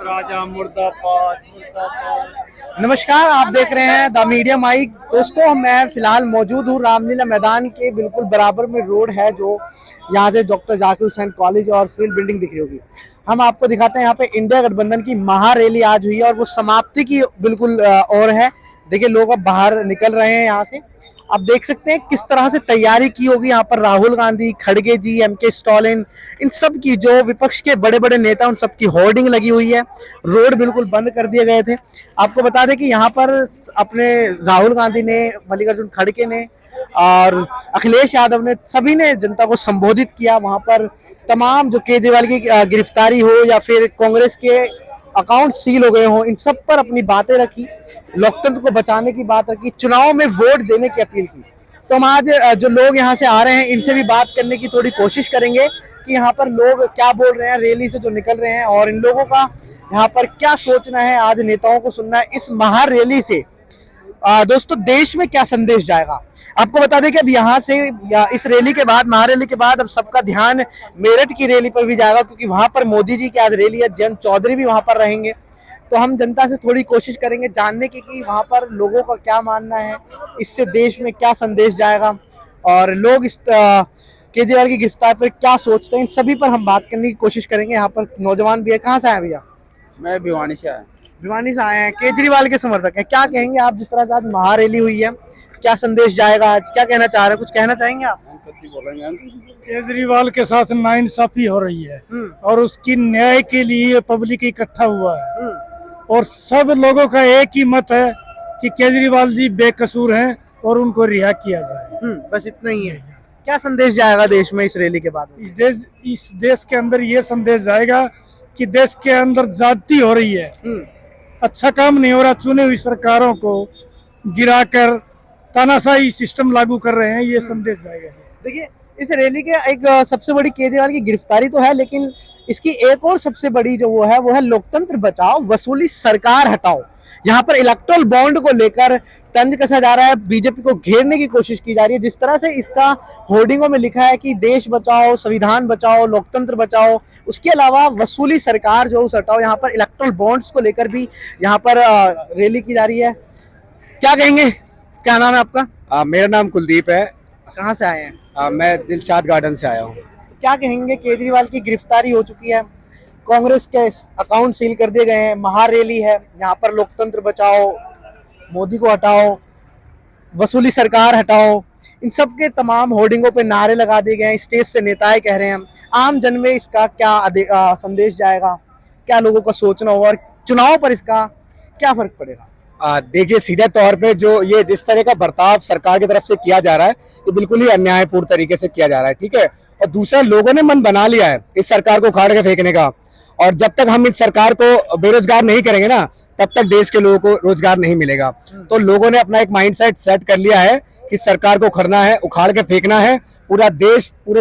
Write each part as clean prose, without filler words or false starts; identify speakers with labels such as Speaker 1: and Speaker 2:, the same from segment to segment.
Speaker 1: राजा मुर्दाबाद मुर्दाबाद।
Speaker 2: नमस्कार, आप देख रहे हैं द मीडिया माइक। दोस्तों, मैं फिलहाल मौजूद हूँ रामलीला मैदान के बिल्कुल बराबर में रोड है, जो यहाँ से डॉक्टर जाकिर हुसैन कॉलेज और फील्ड बिल्डिंग दिख रही होगी। हम आपको दिखाते हैं यहाँ पे इंडिया गठबंधन की महारैली आज हुई है और वो समाप्ति की बिल्कुल ओर है। देखिए, लोग अब बाहर निकल रहे हैं यहाँ से। आप देख सकते हैं किस तरह से तैयारी की होगी यहाँ पर। राहुल गांधी, खड़गे जी, एमके स्टालिन, इन सब की जो विपक्ष के बड़े बड़े नेता, उन सब की होर्डिंग लगी हुई है। रोड बिल्कुल बंद कर दिए गए थे। आपको बता दें कि यहाँ पर अपने राहुल गांधी ने, मल्लिकार्जुन खड़गे ने और अखिलेश यादव ने, सभी ने जनता को संबोधित किया। वहां पर तमाम जो केजरीवाल की गिरफ्तारी हो या फिर कांग्रेस के अकाउंट सील हो गए हों, इन सब पर अपनी बातें रखी, लोकतंत्र को बचाने की बात रखी, चुनाव में वोट देने की अपील की। तो हम आज जो लोग यहाँ से आ रहे हैं, इनसे भी बात करने की थोड़ी कोशिश करेंगे कि यहाँ पर लोग क्या बोल रहे हैं, रैली से जो निकल रहे हैं, और इन लोगों का यहाँ पर क्या सोचना है। आज नेताओं को सुनना है इस महारैली से। दोस्तों, देश में क्या संदेश जाएगा। आपको बता दें कि अब यहाँ से या इस रैली के बाद, महारैली के बाद, अब सबका ध्यान मेरठ की रैली पर भी जाएगा, क्योंकि वहां पर मोदी जी की आज रैली है। जयंत चौधरी भी वहां पर रहेंगे। तो हम जनता से थोड़ी कोशिश करेंगे जानने की कि वहां पर लोगों का क्या मानना है, इससे देश में क्या संदेश जाएगा, और लोग इस केजरीवाल की गिरफ्तार पर क्या सोचते हैं, इन सभी पर हम बात करने की कोशिश करेंगे। यहाँ पर नौजवान भी है। कहाँ से आए भैया?
Speaker 3: मैं भिवानी से आया।
Speaker 2: भिवानी से आए हैं। केजरीवाल के समर्थक हैं। क्या कहेंगे आप, जिस तरह से आज महारैली हुई है, क्या संदेश जाएगा आज, क्या कहना चाह रहे हैं? कुछ कहना चाहेंगे आप?
Speaker 1: केजरीवाल के साथ नाइंसाफी हो रही है और उसकी न्याय के लिए पब्लिक इकट्ठा हुआ है और सब लोगों का एक ही मत है कि केजरीवाल जी बेकसूर हैं और उनको रिहा किया जाए।
Speaker 2: बस इतना ही है। क्या संदेश जाएगा देश में इस रैली के बाद?
Speaker 1: इस देश के अंदर ये संदेश जाएगा कि देश के अंदर ज्यादती हो रही है, अच्छा काम नहीं हो रहा, चुने हुई सरकारों को गिराकर तानाशाही सिस्टम लागू कर रहे हैं, ये संदेश जाएगा।
Speaker 2: देखिए, इस रैली के एक सबसे बड़ी केजरीवाल की गिरफ्तारी तो है, लेकिन इसकी एक और सबसे बड़ी जो वो है लोकतंत्र बचाओ, वसूली सरकार हटाओ। यहाँ पर इलेक्टोरल बॉन्ड को लेकर तंज कसा जा रहा है, बीजेपी को घेरने की कोशिश की जा रही है। जिस तरह से इसका होर्डिंगों में लिखा है कि देश बचाओ, संविधान बचाओ, लोकतंत्र बचाओ, उसके अलावा वसूली सरकार जो उस हटाओ। यहाँ पर इलेक्टोरल बॉन्ड्स को लेकर भी यहाँ पर रैली की जा रही है। क्या कहेंगे? क्या नाम है आपका?
Speaker 3: मेरा नाम कुलदीप है।
Speaker 2: कहाँ से आए हैं?
Speaker 3: मैं दिलशाद गार्डन से आया हूँ।
Speaker 2: क्या कहेंगे? केजरीवाल की गिरफ्तारी हो चुकी है, कांग्रेस के अकाउंट सील कर दिए गए हैं, महारैली है, यहाँ पर लोकतंत्र बचाओ, मोदी को हटाओ, वसूली सरकार हटाओ, इन सब के तमाम होर्डिंगों पे नारे लगा दिए गए हैं। स्टेज से नेताएं कह रहे हैं। आम जन में इसका क्या संदेश जाएगा, क्या लोगों का सोचना होगा, और चुनाव पर इसका क्या फर्क पड़ेगा?
Speaker 3: देखिए, सीधे तौर पे जो ये जिस तरह का बर्ताव सरकार की तरफ से किया जा रहा है, ये बिल्कुल ही अन्यायपूर्ण तरीके से किया जा रहा है। ठीक है। और दूसरा, लोगों ने मन बना लिया है इस सरकार को उखाड़ के फेंकने का, और जब तक हम इस सरकार को बेरोजगार नहीं करेंगे ना, तब तक देश के लोगों को रोजगार नहीं मिलेगा। तो लोगों ने अपना एक माइंडसेट सेट कर लिया है कि सरकार को उखड़ना है, उखाड़ के फेंकना है। पूरे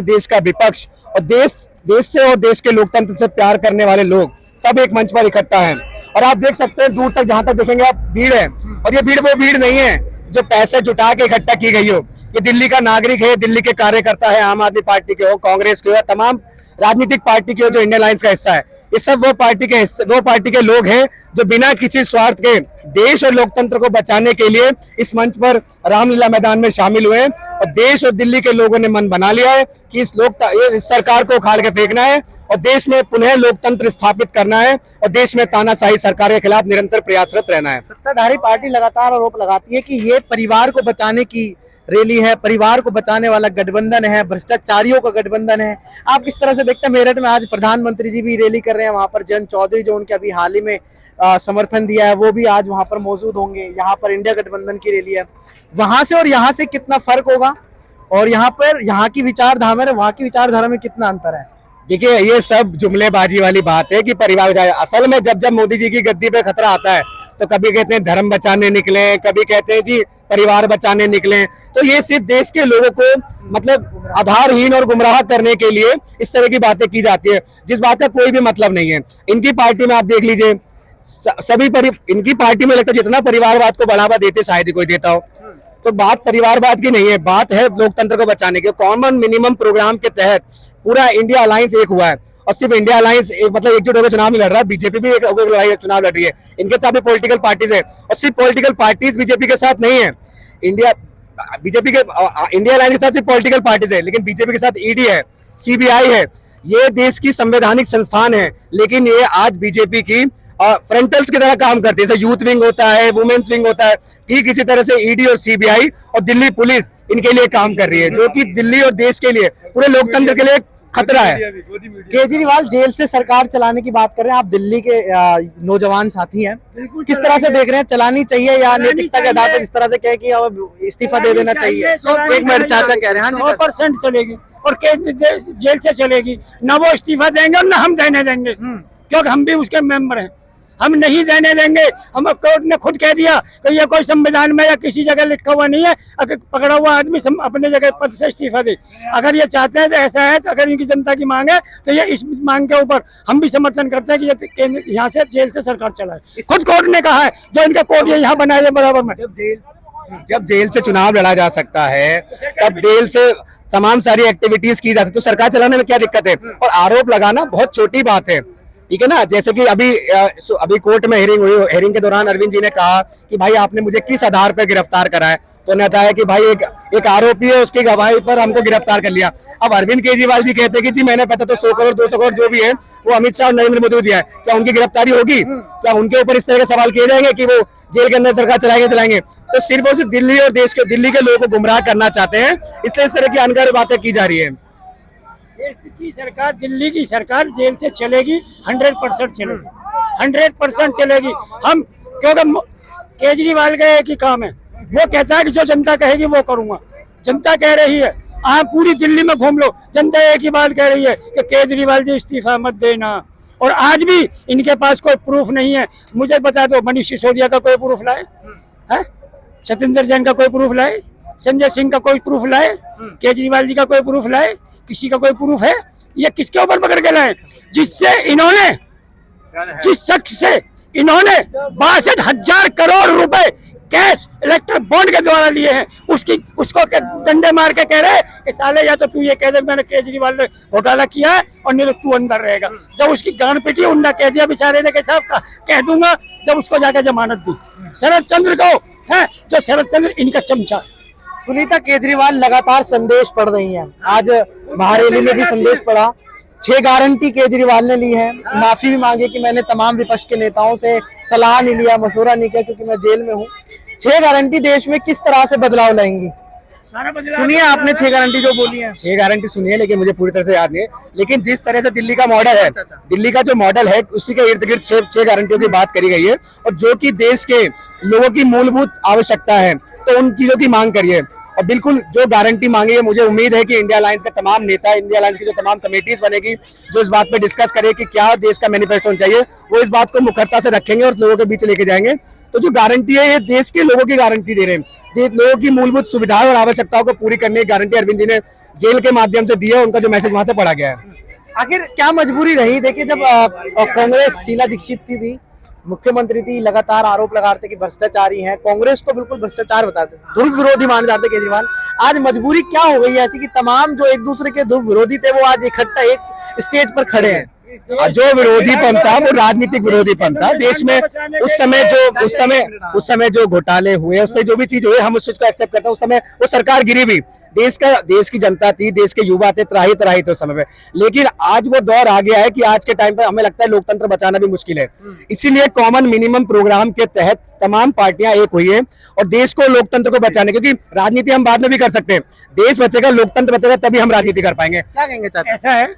Speaker 3: देश का विपक्ष और देश से और देश के लोकतंत्र से प्यार करने वाले लोग सब एक मंच पर इकट्ठा हैं। और आप देख सकते हैं, दूर तक जहां तक देखेंगे आप, भीड़ है। और ये भीड़ वो भीड़ नहीं है जो पैसे जुटा के इकट्ठा की गई हो। ये दिल्ली का नागरिक है, दिल्ली के कार्यकर्ता है, आम आदमी पार्टी के हो, कांग्रेस के हो, तमाम राजनीतिक पार्टी के हो जो इंडियन अलायंस का हिस्सा है। ये सब वो पार्टी के लोग हैं जो बिना किसी स्वार्थ के देश और लोकतंत्र को बचाने के लिए इस मंच पर रामलीला मैदान में शामिल हुए हैं। और देश और दिल्ली के लोगों ने मन बना लिया है कि इस सरकार को उखाड़ के फेंकना है और देश में पुनः लोकतंत्र स्थापित करना है और देश में तानाशाही सरकार के खिलाफ निरंतर प्रयासरत रहना है।
Speaker 2: सत्ताधारी पार्टी लगातार आरोप लगाती है कि ये परिवार को बचाने की रैली है, परिवार को बचाने वाला गठबंधन है, भ्रष्टाचारियों का गठबंधन है। आप किस तरह से देखते हैं? मेरठ में आज प्रधानमंत्री जी भी रैली कर रहे हैं, वहां पर जयंत चौधरी जो उनके अभी हाल ही में समर्थन दिया है, वो भी आज वहां पर मौजूद होंगे। यहाँ पर इंडिया गठबंधन की रैली है। वहां से और यहाँ से कितना फर्क होगा, और यहाँ पर यहाँ की विचारधारा में वहां की विचारधारा में कितना अंतर है?
Speaker 3: देखिए, ये सब जुमलेबाजी वाली बात है कि परिवार बचाए। असल में जब मोदी जी की गद्दी पे खतरा आता है, तो कभी कहते हैं धर्म बचाने निकले, कभी कहते हैं जी परिवार बचाने निकले। तो ये सिर्फ देश के लोगों को मतलब आधारहीन और गुमराह करने के लिए इस तरह की बातें की जाती है, जिस बात का कोई भी मतलब नहीं है। इनकी पार्टी में आप देख लीजिए, इनकी पार्टी में लगता है जितना परिवारवाद को बढ़ावा देते शायद ही कोई देता हो। तो बात परिवारवाद की नहीं है, बात है लोकतंत्र को बचाने की। कॉमन मिनिमम प्रोग्राम के तहत पूरा इंडिया अलायंस एक हुआ है, और सिर्फ इंडिया अलायंस एक मतलब एकजुट होकर चुनाव नहीं लड़ रहा, बीजेपी भी एक लड़ाई चुनाव लड़ रही है, इनके साथ भी पॉलिटिकल पार्टीज है, और सिर्फ पॉलिटिकल पार्टीज बीजेपी के साथ नहीं है। इंडिया बीजेपी के इंडिया अलायंस के साथ सिर्फ पॉलिटिकल पार्टीज है, लेकिन बीजेपी के साथ ईडी है, सीबीआई है, ये देश की संवैधानिक संस्थान है, लेकिन ये आज बीजेपी की फ्रंटल्स की तरह काम करती है। जैसे यूथ विंग होता है, वुमेन्स विंग होता है, ठीक इसी तरह से ईडी और सीबीआई और दिल्ली पुलिस इनके लिए काम कर रही है, जो कि दिल्ली और देश के लिए, पूरे लोकतंत्र के लिए खतरा है।
Speaker 2: केजरीवाल जेल से सरकार चलाने की बात कर रहे हैं, आप दिल्ली के नौजवान साथी हैं, किस तरह से देख रहे हैं? चलानी चाहिए या नैतिकता के आधार पर इस तरह से कहे कि अब इस्तीफा दे देना चाहिए? एक मिनट, चाचा कह रहे हैं।
Speaker 1: 100% चलेगी, और जेल से चलेगी ना, वो इस्तीफा देंगे और ना हम देने देंगे, क्योंकि हम भी उसके मेंबर हैं, हम नहीं देने देंगे। हम कोर्ट ने खुद कह दिया कि ये कोई संविधान में या किसी जगह लिखा हुआ नहीं है अगर पकड़ा हुआ आदमी अपने जगह पद से इस्तीफा दे। अगर ये चाहते हैं तो ऐसा है, तो अगर इनकी जनता की मांग है तो ये इस मांग के ऊपर हम भी समर्थन करते हैं कि ये यहाँ से जेल से सरकार चलाए। खुद कोर्ट ने कहा है, जो इनका कोर्ट ये यहाँ बनाए है बराबर में।
Speaker 3: जब जेल से चुनाव लड़ा जा सकता है, तब जेल से तमाम सारी एक्टिविटीज की जा सकती है, तो सरकार चलाने में क्या दिक्कत है? और आरोप लगाना बहुत छोटी बात है, ठीक है ना। जैसे कि अभी कोर्ट में हियरिंग हुई, हियरिंग के दौरान अरविंद जी ने कहा कि भाई आपने मुझे किस आधार पर गिरफ्तार करा है, तो उन्होंने बताया कि भाई एक आरोपी है, उसकी गवाही पर हमको गिरफ्तार कर लिया। अब अरविंद केजरीवाल जी कहते हैं कि जी मैंने पता तो 100 करोड़ 200 करोड़ जो भी है वो अमित शाह और नरेंद्र मोदी को दिया है, क्या उनकी गिरफ्तारी होगी? क्या उनके ऊपर इस तरह के सवाल किए जाएंगे कि वो जेल के अंदर सरकार चलाएंगे? तो सिर्फ और सिर्फ दिल्ली और दिल्ली के लोगों को गुमराह करना चाहते हैं, इसलिए इस तरह की अनगढ़ बातें की जा रही है।
Speaker 1: देश की सरकार, दिल्ली की सरकार जेल से चलेगी, 100% चलेगी, 100% चलेगी। हम क्योंकि केजरीवाल का एक ही काम है, वो कहता है कि जो जनता कहेगी वो करूंगा। जनता कह रही है, आप पूरी दिल्ली में घूम लो, जनता एक ही बात कह रही है कि केजरीवाल जी इस्तीफा मत देना। और आज भी इनके पास कोई प्रूफ नहीं है। मुझे बता दो, मनीष सिसोदिया का कोई प्रूफ लाए है? सत्येंद्र जैन का कोई प्रूफ लाए? संजय सिंह का कोई प्रूफ लाए? केजरीवाल जी का कोई प्रूफ लाए? किसी का कोई प्रूफ है? ये किसके ऊपर पकड़ के लाए? जिससे इन्होंने, जिस शख्स से इन्होंने 62,000 करोड़ रुपए कैश इलेक्ट्रल बॉन्ड के द्वारा लिए हैं, उसको डंडे मार के कह रहे कि साले या तो तू ये कह दे मैंने केजरीवाल ने घोटाला किया है, और नहीं तो तू अंदर रहेगा। जब उसकी गांड पिटी, उन्ना कह दिया बेचारे ने कि साहब कह दूंगा, जब उसको जाकर जमानत दी शरद चंद्र को, है जो शरद चंद्र इनका चमचा है।
Speaker 2: सुनीता केजरीवाल लगातार संदेश पढ़ रही हैं, आज महारेली में भी संदेश पढ़ा, 6 गारंटी केजरीवाल ने ली है, माफी भी मांगी कि मैंने तमाम विपक्ष के नेताओं से सलाह नहीं लिया, मशवरा नहीं किया क्योंकि मैं जेल में हूँ। 6 गारंटी देश में किस तरह से बदलाव लाएंगी? सुनिए आपने 6 गारंटी जो बोली है।
Speaker 3: 6 गारंटी सुनी है, लेकिन मुझे पूरी तरह से याद नहीं है। लेकिन जिस तरह से दिल्ली का मॉडल है, दिल्ली का जो मॉडल है उसी के इर्द गिर्द 6 गारंटियों की बात करी गई है, और जो कि देश के लोगों की मूलभूत आवश्यकता है, तो उन चीजों की मांग करिए। और बिल्कुल जो गारंटी मांगी है, मुझे उम्मीद है कि इंडिया अलायंस के तमाम नेता, इंडिया अलायंस की जो तमाम कमेटीज बनेगी, जो इस बात पे डिस्कस करे कि क्या देश का मैनिफेस्टो होना चाहिए, वो इस बात को मुखरता से रखेंगे और लोगों के बीच लेके जाएंगे। तो जो गारंटी है, ये देश के लोगों की गारंटी दे रहे हैं, लोगों की मूलभूत सुविधाओं और आवश्यकताओं को पूरी करने की गारंटी अरविंद जी ने जेल के माध्यम से दी है। उनका जो मैसेज वहां से पढ़ा गया है।
Speaker 2: आखिर क्या मजबूरी रही? देखिए, जब कांग्रेस शीला दीक्षित थी, मुख्यमंत्री थी, लगातार आरोप लगाते कि भ्रष्टाचारी हैं, कांग्रेस को बिल्कुल भ्रष्टाचार बताते थे, ध्रुव विरोधी माने जाते केजरीवाल। आज मजबूरी क्या हो गई है ऐसी कि तमाम जो एक दूसरे के ध्रुव विरोधी थे वो आज इकट्ठा एक स्टेज पर खड़े हैं?
Speaker 3: जो विरोधीपन था वो राजनीतिक विरोधीपन था। देश में उस समय जो घोटाले हुए, उससे जो भी चीज हुई, हम उस चीज को एक्सेप्ट करते हैं। उस समय वो सरकार गिरी भी, देश की जनता थी, देश के युवा थे, त्राही थे उस समय पे। लेकिन आज वो दौर आ गया है कि आज के टाइम पे हमें लगता है लोकतंत्र बचाना भी मुश्किल है। इसीलिए कॉमन मिनिमम प्रोग्राम के तहत तमाम पार्टियां एक हुई है और देश को लोकतंत्र को बचाने, क्योंकि राजनीति हम बाद में भी कर सकते हैं, देश बचेगा, लोकतंत्र बचेगा, तभी हम राजनीति कर पाएंगे।
Speaker 2: क्या कहेंगे चाचा?
Speaker 1: ऐसा है,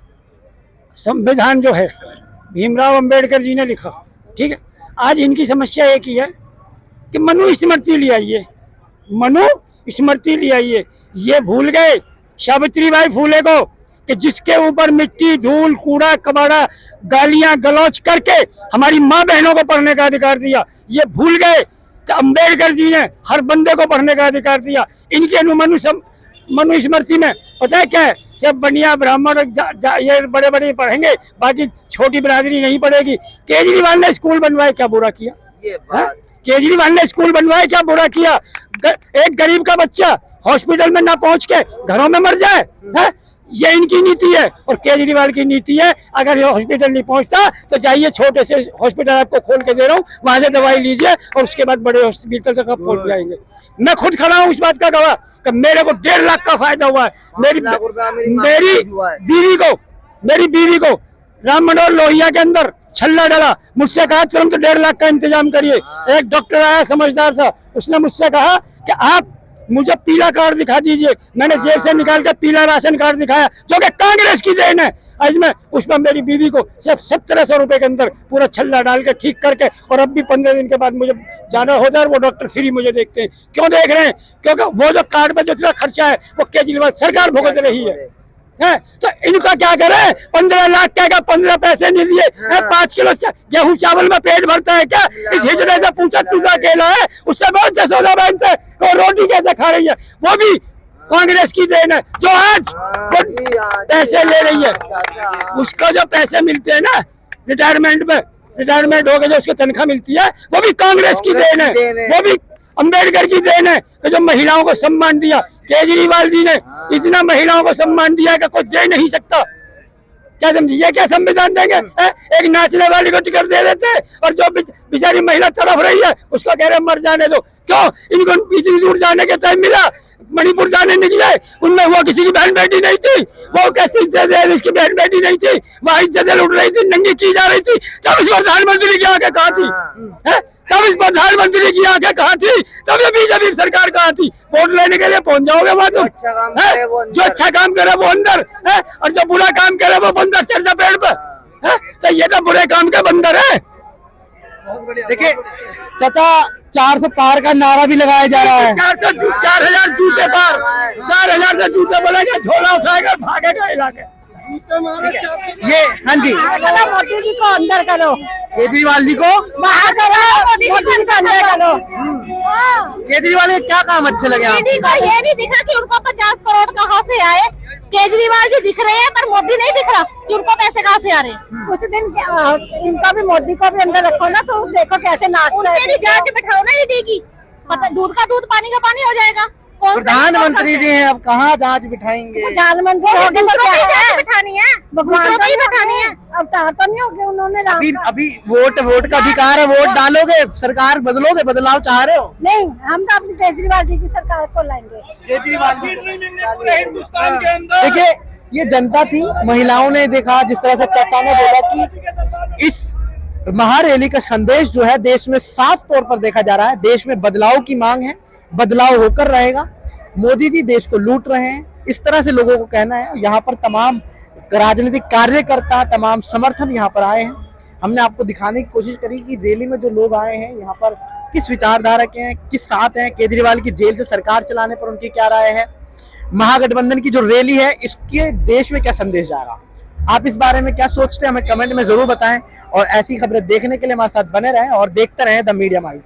Speaker 1: संविधान जो है भीमराव अंबेडकर जी ने लिखा, ठीक है। आज इनकी समस्या एक ही है कि मनु स्मृति ले आइए, मनु स्मृति ले आइए। ये भूल गए सावित्रीबाई फूले को कि जिसके ऊपर मिट्टी, धूल, कूड़ा कबाड़ा, गालियां गलौच करके हमारी माँ बहनों को पढ़ने का अधिकार दिया। ये भूल गए कि अंबेडकर जी ने हर बंदे को पढ़ने का अधिकार दिया। इनके मनु स्मृति में पता है क्या है? जब बनिया ब्राह्मण ये बड़े बड़े पढ़ेंगे, बाकी छोटी बिरादरी नहीं पढ़ेगी। केजरीवाल ने स्कूल बनवाए, क्या बुरा किया? केजरीवाल ने स्कूल बनवाए, क्या बुरा किया? एक गरीब का बच्चा हॉस्पिटल में ना पहुंच के घरों में मर जाए, है? ये इनकी नीति है और केजरीवाल की नीति है। अगर ये हॉस्पिटल नहीं पहुंचता तो जाइए, छोटे से हॉस्पिटल आपको खोल के दे रहा हूँ, वहां से दवाई लीजिए और उसके बाद बड़े हॉस्पिटल तक आप पहुंच जाएंगे। मैं खुद खड़ा हूँ इस बात का गवाह कि मेरे को 1.5 लाख का फायदा हुआ है। मेरी बीवी को राम मनोहर लोहिया के अंदर छल्ला डाला, मुझसे कहा तुरंत 1.5 लाख का इंतजाम करिए। एक डॉक्टर आया, समझदार था, उसने मुझसे कहा कि आप मुझे पीला कार्ड दिखा दीजिए। मैंने जेब से निकाल कर पीला राशन कार्ड दिखाया, जो कि कांग्रेस की देन है। आज मैं उसमें मेरी बीवी को सिर्फ 1700 रुपए के अंदर पूरा छल्ला डाल के ठीक करके, और अब भी 15 दिन के बाद मुझे जाना होता है, वो डॉक्टर फ्री मुझे देखते हैं। क्यों देख रहे हैं? क्योंकि वो जो कार्ड में जितना खर्चा है वो केजरीवाल सरकार भुगत रही है। तो इनका क्या करे? 15 लाख क्या 15 पैसे नहीं दिए, 5 किलो गेहूं चावल में पेट भरता है क्या? इस हिजड़े से पूछा, तू अकेला है, उससे बहुत जसोदा बहन से तो रोटी कैसे खा रही है? वो भी कांग्रेस की देन है, जो आज पैसे ले रही है। उसको जो पैसे मिलते हैं ना रिटायरमेंट में, रिटायरमेंट हो गए जो उसको तनख्वाह मिलती है, वो भी कांग्रेस की देन है। वो भी अंबेडकर की देन है कि जो महिलाओं को सम्मान दिया। केजरीवाल जी ने इतना महिलाओं को सम्मान दिया कि कोई दे नहीं सकता। क्या समझिए? ये क्या संविधान देंगे? एक नाचने वाली को टिकट दे देते और जो बेचारी महिला तड़प रही है उसको कह रहे मर जाने दो। क्यों? इनको इतनी दूर जाने के टाइम मिला, मणिपुर जाने निकले, उनमें वो किसी की बहन बेटी नहीं थी, वो कैसी इज्जत इसकी बहन बेटी नहीं थी, वहाँ इज्जतें लुट रही थी, नंगी की जा रही थी। तब इस प्रधानमंत्री की आके कहा थी, तब इस प्रधानमंत्री की आके कहा थी, तब ये बीजेपी सरकार कहा थी वोट लेने के लिए पहुंच जाओगे वहां तुम। जो अच्छा काम करे वो अंदर है और जो बुरा काम करे वो बंदर चढ़ जा पेड़ पर। तो ये तो बुरे काम के बंदर है।
Speaker 2: देखिए चाचा, 400 पार का नारा भी लगाया जा रहा है।
Speaker 1: 4000 जूते पार, 4000 से जूते बोलेगा, झोला उठाएगा, भागेगा इलाके।
Speaker 2: ये हाँ जी,
Speaker 4: मोदी जी को अंदर करो,
Speaker 2: केजरीवाल जी को
Speaker 4: बाहर करो, मोदी जी को अंदर करो।
Speaker 2: केजरीवाल के क्या काम अच्छे लगे आपको?
Speaker 4: ये नहीं दिखा कि उनको 50 करोड़ कहाँ से आए। केजरीवाल जी दिख रहे हैं पर मोदी नहीं दिख रहा कि उनको पैसे कहाँ से आ रहे हैं। कुछ दिन इनका भी, मोदी को भी अंदर रखो ना, तो देखो कैसे नाचता है। जांच बैठाओ ना ईडी की, दूध का दूध पानी का पानी हो जाएगा।
Speaker 2: प्रधानमंत्री जी हैं, अब कहाँ जांच बिठाएंगे?
Speaker 4: प्रधानमंत्री बैठानी है, भगवान को ही बैठानी है। अब तो नहीं हो गया उन्होंने।
Speaker 2: अभी वोट का अधिकार है, वोट डालोगे, सरकार बदलोगे, बदलाव चाह रहे हो?
Speaker 4: नहीं, हम तो अपनी केजरीवाल जी की सरकार को लाएंगे।
Speaker 2: केजरीवाल जी हिंदुस्तान के अंदर। देखिए ये जनता थी, महिलाओं ने देखा, जिस तरह से चाचा ने बोला कि इस महारैली का संदेश जो है देश में साफ तौर पर देखा जा रहा है। देश में बदलाव की मांग है, बदलाव होकर रहेगा। मोदी जी देश को लूट रहे हैं, इस तरह से लोगों को कहना है। यहाँ पर तमाम राजनीतिक कार्यकर्ता, तमाम समर्थन यहाँ पर आए हैं। हमने आपको दिखाने की कोशिश करी कि रैली में जो लोग आए हैं यहाँ पर किस विचारधारा के हैं, किस साथ हैं, केजरीवाल की जेल से सरकार चलाने पर उनकी क्या राय है, महागठबंधन की जो रैली है इसके देश में क्या संदेश जाएगा। आप इस बारे में क्या सोचते हैं हमें कमेंट में जरूर बताएं, और ऐसी खबरें देखने के लिए हमारे साथ बने रहें और देखते रहें द मीडिया माइक।